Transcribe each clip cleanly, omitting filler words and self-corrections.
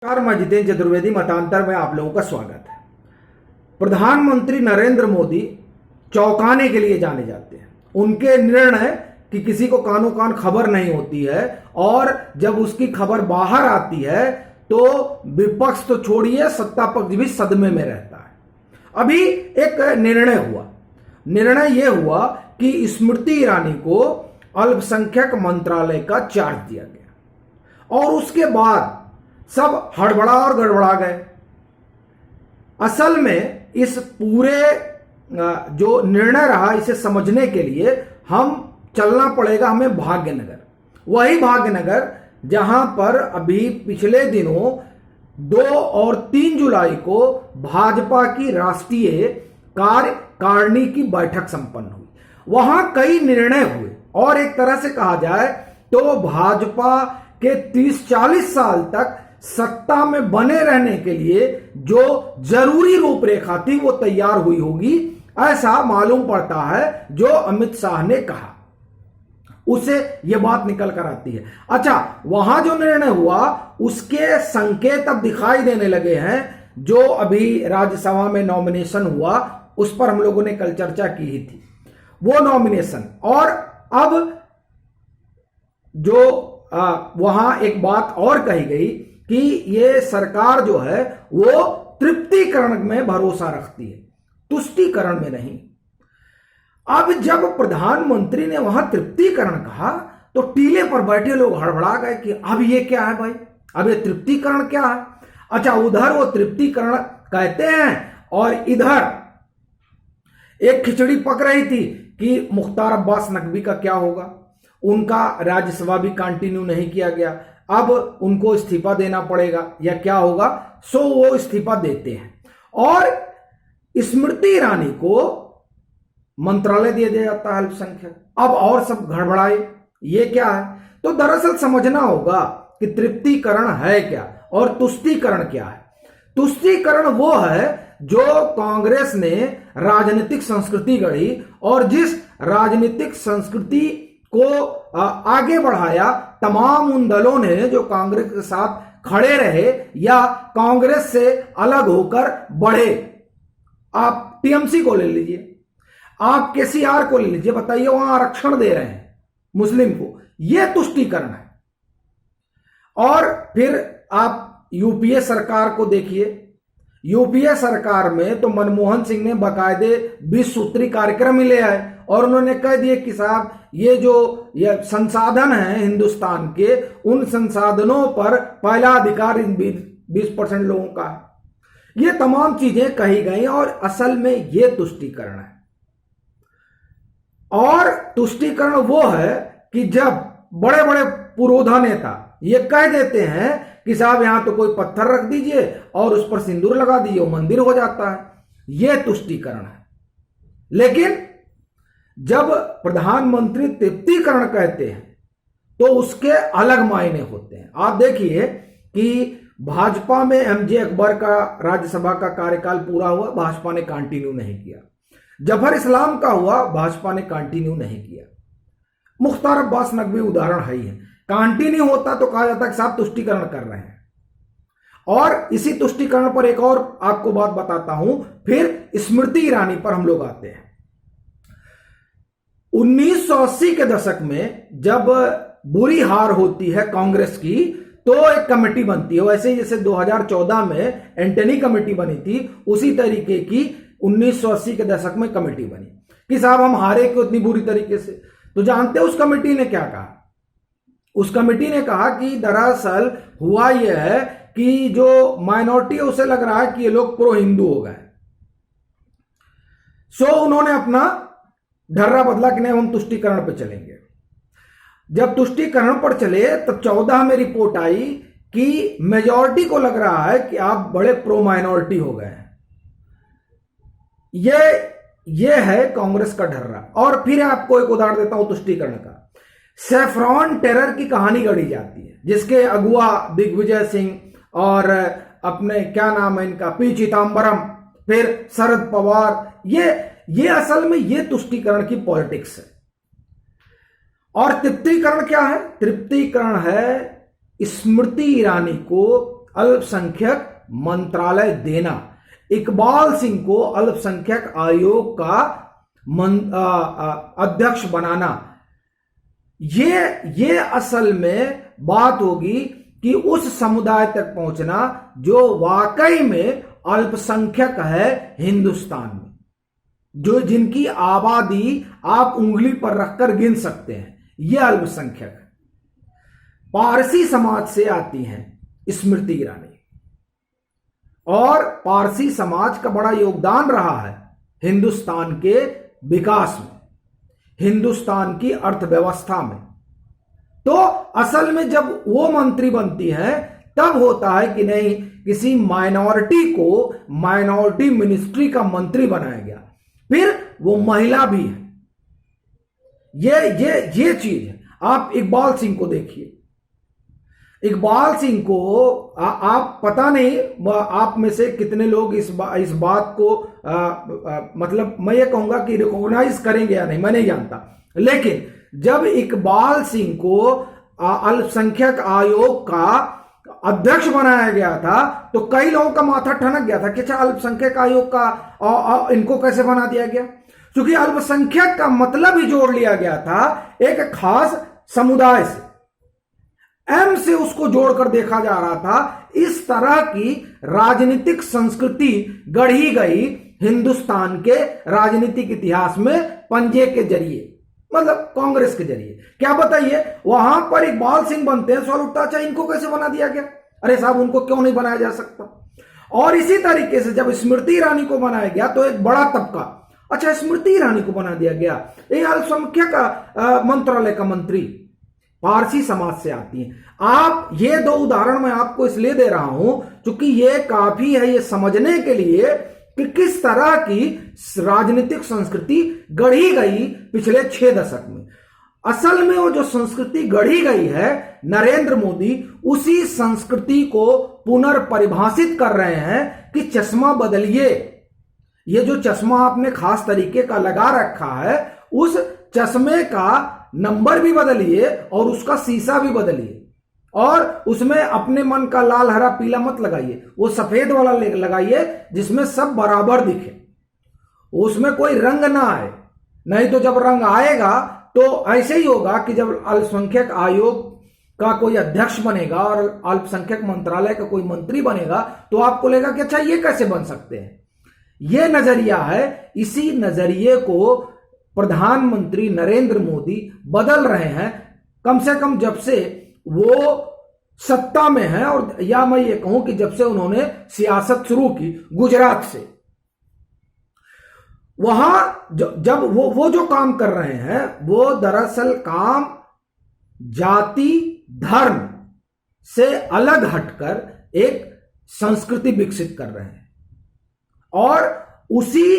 नमस्कार, मैं जितेंद्र चतुर्वेदी। मतांतर में आप लोगों का स्वागत है। प्रधानमंत्री नरेंद्र मोदी चौंकाने के लिए जाने जाते हैं। उनके निर्णय कि किसी को कानो कान खबर नहीं होती है और जब उसकी खबर बाहर आती है तो विपक्ष तो छोड़िए, सत्ता पक्ष भी सदमे में रहता है। अभी एक निर्णय यह हुआ कि स्मृति ईरानी को अल्पसंख्यक मंत्रालय का चार्ज दिया गया और उसके बाद सब हड़बड़ा और गड़बड़ा गए। असल में इस पूरे जो निर्णय रहा, इसे समझने के लिए हम चलना पड़ेगा हमें भाग्यनगर, वही भाग्यनगर जहां पर अभी पिछले दिनों 2 और 3 जुलाई को भाजपा की राष्ट्रीय कार्यकारिणी की बैठक संपन्न हुई। वहां कई निर्णय हुए और एक तरह से कहा जाए तो भाजपा के 30-40 साल तक सत्ता में बने रहने के लिए जो जरूरी रूपरेखा थी वो तैयार हुई होगी, ऐसा मालूम पड़ता है। जो अमित शाह ने कहा उसे यह बात निकल कर आती है। अच्छा, वहां जो निर्णय हुआ उसके संकेत अब दिखाई देने लगे हैं। जो अभी राज्यसभा में नॉमिनेशन हुआ उस पर हम लोगों ने कल चर्चा की ही थी, वो नॉमिनेशन। और अब जो वहां एक बात और कही गई कि ये सरकार जो है वो तृप्तिकरण में भरोसा रखती है, तुष्टीकरण में नहीं। अब जब प्रधानमंत्री ने वहां तृप्तिकरण कहा तो टीले पर बैठे लोग हड़बड़ा गए कि अब ये क्या है भाई, अब ये तृप्तिकरण क्या है। अच्छा, उधर वो तृप्तिकरण कहते हैं और इधर एक खिचड़ी पक रही थी कि मुख्तार अब्बास नकवी का क्या होगा। उनका राज्यसभा भी कंटिन्यू नहीं किया गया, अब उनको इस्तीफा देना पड़ेगा या क्या होगा। सो वो इस्तीफा देते हैं और स्मृति ईरानी को मंत्रालय दे दिया जाता है अल्पसंख्यक। अब और सब गड़बड़ाए, ये क्या है। तो दरअसल समझना होगा कि तृप्तिकरण है क्या और तुष्टीकरण क्या है। तुष्टीकरण वो है जो कांग्रेस ने राजनीतिक संस्कृति गढ़ी और जिस राजनीतिक संस्कृति को आगे बढ़ाया तमाम उन दलों ने जो कांग्रेस के साथ खड़े रहे या कांग्रेस से अलग होकर बढ़े। आप टीएमसी को ले लीजिए, आप केसीआर को ले लीजिए, बताइए वहां आरक्षण दे रहे हैं मुस्लिम को, यह तुष्टीकरण है। और फिर आप यूपीए सरकार को देखिए, यूपीए सरकार में तो मनमोहन सिंह ने बाकायदे 20 सूत्री कार्यक्रम ही ले आए और उन्होंने कह दिए कि साहब ये जो ये संसाधन हैं हिंदुस्तान के, उन संसाधनों पर पहला अधिकार इन 20% लोगों का है। ये तमाम चीजें कही गई और असल में ये तुष्टीकरण है। और तुष्टीकरण वो है कि जब बड़े बड़े पुरोधा नेता ये कह देते हैं कि साहब यहां तो कोई पत्थर रख दीजिए और उस पर सिंदूर लगा दीजिए, वो मंदिर हो जाता है, यह तुष्टीकरण है। लेकिन जब प्रधानमंत्री तृप्तिकरण कहते हैं तो उसके अलग मायने होते हैं। आप देखिए कि भाजपा में एमजे अकबर का राज्यसभा का कार्यकाल पूरा हुआ, भाजपा ने कंटिन्यू नहीं किया। जफर इस्लाम का हुआ, भाजपा ने कंटिन्यू नहीं किया। मुख्तार अब्बास नकवी उदाहरण है ही है। कंटिन्यू होता तो कहा जाता कि साहब तुष्टीकरण कर रहे हैं। और इसी तुष्टीकरण पर एक और आपको बात बताता हूं, फिर स्मृति ईरानी पर हम लोग आते हैं। 1980 के दशक में जब बुरी हार होती है कांग्रेस की तो एक कमेटी बनती है, वैसे जैसे 2014 में एंटनी कमेटी बनी थी उसी तरीके की 1980 के दशक में कमेटी बनी कि साहब हम हारे क्यों इतनी बुरी तरीके से। तो जानते हैं उस कमेटी ने क्या कहा? उस कमेटी ने कहा कि दरअसल हुआ यह है कि जो माइनॉरिटी है उसे लग रहा है कि ये लोग प्रो हिंदू हो गए। सो उन्होंने अपना ढर्रा बदला कि नहीं हम तुष्टीकरण पर चलेंगे। जब तुष्टीकरण पर चले तब 14 में रिपोर्ट आई कि मेजॉरिटी को लग रहा है कि आप बड़े प्रो माइनॉरिटी हो गए हैं। ये है कांग्रेस का ढर्रा। और फिर आपको एक उदाहरण देता हूं तुष्टीकरण का। सैफरॉन टेरर की कहानी गढ़ी जाती है जिसके अगुआ दिग्विजय सिंह और अपने क्या नाम है इनका, पी चिदम्बरम, फिर शरद पवार। ये असल में ये तुष्टीकरण की पॉलिटिक्स है। और तृप्तिकरण क्या है? तृप्तिकरण है स्मृति ईरानी को अल्पसंख्यक मंत्रालय देना, इकबाल सिंह को अल्पसंख्यक आयोग का अध्यक्ष बनाना, ये असल में बात होगी कि उस समुदाय तक पहुंचना जो वाकई में अल्पसंख्यक है हिंदुस्तान में, जो जिनकी आबादी आप उंगली पर रखकर गिन सकते हैं, ये अल्पसंख्यक है। पारसी समाज से आती हैं स्मृति ईरानी, और पारसी समाज का बड़ा योगदान रहा है हिंदुस्तान के विकास में, हिंदुस्तान की अर्थव्यवस्था में। तो असल में जब वो मंत्री बनती है तब होता है कि नहीं, किसी माइनॉरिटी को माइनॉरिटी मिनिस्ट्री का मंत्री बनाया गया, फिर वो महिला भी है। ये चीज है। आप इकबाल सिंह को देखिए, इकबाल सिंह को आप पता नहीं आप में से कितने लोग इस बात को मतलब मैं ये कहूंगा कि रिकॉग्नाइज करेंगे या नहीं, मैं नहीं जानता, लेकिन जब इकबाल सिंह को अल्पसंख्यक आयोग का अध्यक्ष बनाया गया था तो कई लोगों का माथा ठनक गया था कि अच्छा अल्पसंख्यक आयोग का इनको कैसे बना दिया गया, क्योंकि अल्पसंख्यक का मतलब ही जोड़ लिया गया था एक खास समुदाय से, एम से उसको जोड़कर देखा जा रहा था। इस तरह की राजनीतिक संस्कृति गढ़ी गई हिंदुस्तान के राजनीतिक इतिहास में पंजे के जरिए, मतलब कांग्रेस के जरिए। क्या बताइए, वहां पर इकबाल सिंह बनते हैं, सवाल उठता अच्छा इनको कैसे बना दिया गया, अरे साहब उनको क्यों नहीं बनाया जा सकता। और इसी तरीके से जब स्मृति ईरानी को बनाया गया तो एक बड़ा तबका, अच्छा स्मृति ईरानी को बना दिया गया, ये अल्पसंख्यक मंत्रालय का मंत्री, पारसी समाज से आती हैं। आप ये दो उदाहरण मैं आपको इसलिए दे रहा हूं क्योंकि ये काफी है ये समझने के लिए कि किस तरह की राजनीतिक संस्कृति गढ़ी गई पिछले 6 दशक में। असल में वो जो संस्कृति गढ़ी गई है, नरेंद्र मोदी उसी संस्कृति को पुनर्परिभाषित कर रहे हैं कि चश्मा बदलिए। ये जो चश्मा आपने खास तरीके का लगा रखा है, उस चश्मे का नंबर भी बदलिए और उसका शीशा भी बदलिए, और उसमें अपने मन का लाल हरा पीला मत लगाइए, वो सफेद वाला लगाइए जिसमें सब बराबर दिखे, उसमें कोई रंग ना आए। नहीं तो जब रंग आएगा तो ऐसे ही होगा कि जब अल्पसंख्यक आयोग का कोई अध्यक्ष बनेगा और अल्पसंख्यक मंत्रालय का कोई मंत्री बनेगा तो आपको लगेगा कि अच्छा ये कैसे बन सकते हैं। ये नजरिया है, इसी नजरिए को प्रधानमंत्री नरेंद्र मोदी बदल रहे हैं, कम से कम जब से वो सत्ता में है, और या मैं ये कहूं कि जब से उन्होंने सियासत शुरू की गुजरात से। वहां जब वो जो काम कर रहे हैं वो दरअसल काम जाति धर्म से अलग हटकर एक संस्कृति विकसित कर रहे हैं, और उसी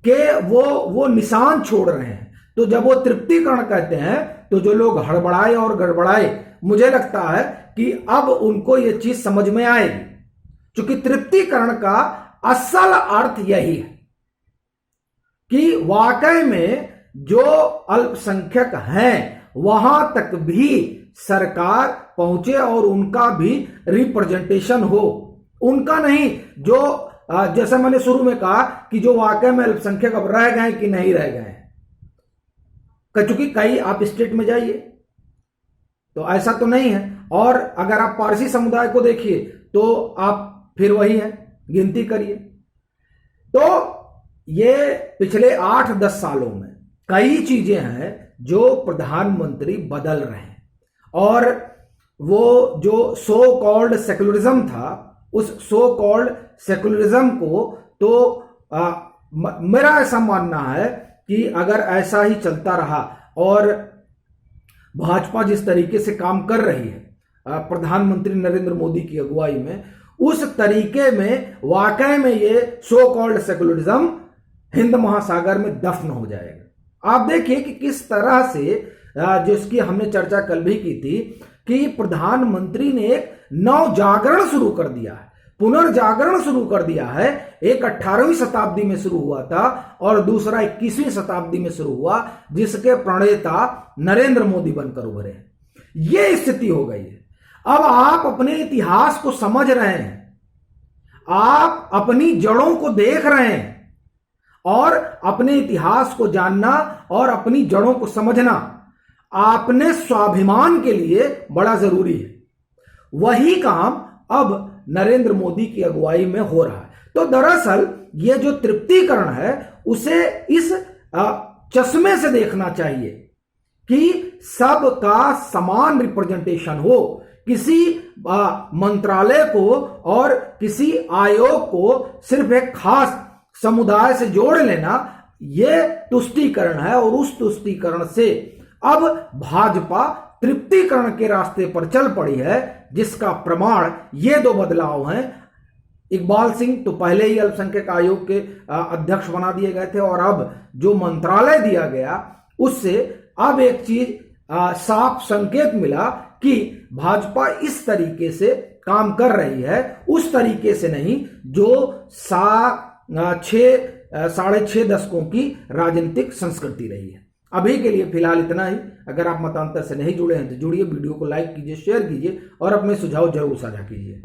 के वो निशान छोड़ रहे हैं। तो जब वो तृप्तिकरण कहते हैं तो जो लोग हड़बड़ाए और गड़बड़ाए, मुझे लगता है कि अब उनको ये चीज समझ में आएगी, क्योंकि तृप्तिकरण का असल अर्थ यही है कि वाकई में जो अल्पसंख्यक हैं वहां तक भी सरकार पहुंचे और उनका भी रिप्रेजेंटेशन हो, उनका नहीं जो जैसा मैंने शुरू में कहा कि जो वाकई में अल्पसंख्यक अब रह गए कि नहीं रह गए, क्योंकि कई आप स्टेट में जाइए तो ऐसा तो नहीं है, और अगर आप पारसी समुदाय को देखिए तो आप फिर वही है, गिनती करिए। तो ये पिछले 8-10 सालों में कई चीजें हैं जो प्रधानमंत्री बदल रहे हैं, और वो जो सो कॉल्ड सेकुलरिज्म था, उस सो कॉल्ड सेकुलरिज्म को तो मेरा ऐसा मानना है कि अगर ऐसा ही चलता रहा और भाजपा जिस तरीके से काम कर रही है प्रधानमंत्री नरेंद्र मोदी की अगुवाई में, उस तरीके में वाकई में ये सो कॉल्ड सेकुलरिज्म हिंद महासागर में दफन हो जाएगा। आप देखिए कि किस तरह से जिसकी हमने चर्चा कल भी की थी कि प्रधानमंत्री ने एक नव जागरण शुरू कर दिया है, पुनर्जागरण शुरू कर दिया है। एक 18वीं शताब्दी में शुरू हुआ था और दूसरा 21वीं शताब्दी में शुरू हुआ, जिसके प्रणेता नरेंद्र मोदी बनकर उभरे हैं। यह स्थिति हो गई है। अब आप अपने इतिहास को समझ रहे हैं, आप अपनी जड़ों को देख रहे हैं, और अपने इतिहास को जानना और अपनी जड़ों को समझना आपने स्वाभिमान के लिए बड़ा जरूरी है। वही काम अब नरेंद्र मोदी की अगुवाई में हो रहा है। तो दरअसल ये जो तृप्तिकरण है उसे इस चश्मे से देखना चाहिए कि सबका समान रिप्रेजेंटेशन हो। किसी मंत्रालय को और किसी आयोग को सिर्फ एक खास समुदाय से जोड़ लेना यह तुष्टीकरण है, और उस तुष्टीकरण से अब भाजपा तृप्तिकरण के रास्ते पर चल पड़ी है, जिसका प्रमाण ये दो बदलाव हैं। इकबाल सिंह तो पहले ही अल्पसंख्यक आयोग के अध्यक्ष बना दिए गए थे, और अब जो मंत्रालय दिया गया उससे अब एक चीज साफ संकेत मिला कि भाजपा इस तरीके से काम कर रही है, उस तरीके से नहीं जो साढ़े छह दशकों की राजनीतिक संस्कृति रही है। अभी के लिए फिलहाल इतना ही। अगर आप मतांतर से नहीं जुड़े हैं तो जुड़िए, वीडियो को लाइक कीजिए, शेयर कीजिए और अपने सुझाव जरूर साझा कीजिए।